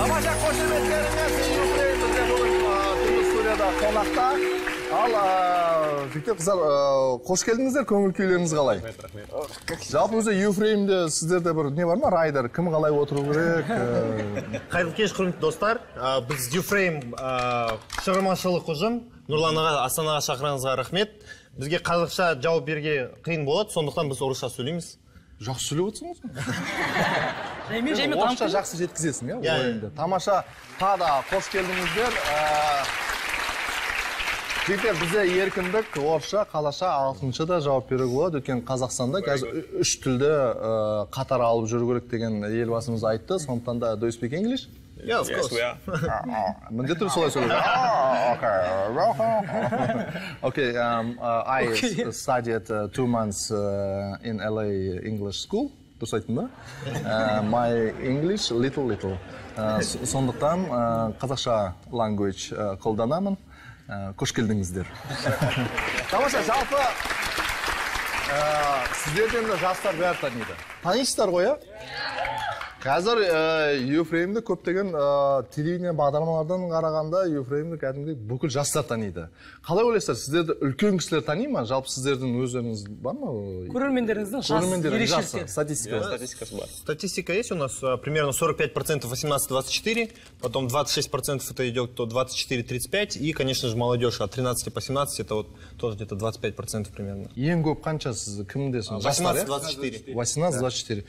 Тамаша қошеметтеріңіз Юфрейм бізде бүгін түнгі студияда қонақта. Ал жігіттер қыздар қош келдіңіздер, көңіл күйлеріңіз қалай? Жалпы өзі Юфреймде сіздерде бір не бар ма? Райдер кім қалай отыру керек? Қайырлы кеш, құрметті достар. Біз Юфрейм шығармашылық ұжым. Нұрлан аға, Астанаға шақырғаныңызға рахмет. Бізге қазақша жауап беруге қиын болады, сондықтан біз орысша сөйлейміз. Жақсы сөйлеп отырсыңыз ба? Орысша жақсы жеткізесің, иә? Тамаша, тағы қош келдіңіздер. Жігіттер, бізде еркіндік, орысша, қазақша, ағылшынша да жауап беруге болады. Өйткені Қазақстанда қазір үш тілді қатар алып жүру керек деген елбасымыз айтты. Сондықтан да do you speak English? Yeah, of course. Міндетті солай сөйлейді. Okay, I studied 2 months in LA English school. Дұрыс айттым ба? My English little. Сондықтан қазақша language қолданамын. Қош келдіңіздер. Тамаша, жалпы сіздерден де жастар бәрі таниды. Танисыздар ғой, иә? Қазір Юфреймді көптеген телевидение бағдарламалардан қарағанда Юфреймді кәдімгідей бүкіл жастар таниды. Қалай ойлайсыздар, сіздерді үлкен кісілер тани ма? Жалпы сіздердің өздеріңіз бар ма? Көрермендеріңіздің жасы, статистикасы бар. Статистика есть у нас примерно 45% 18-24, потом 26% это идет то 24-35, и, конечно же, молодежь от 13 по 17, это вот тоже где-то 25% примерно. Ең көп қанша сіз кімдесің? 18-24. 18-24.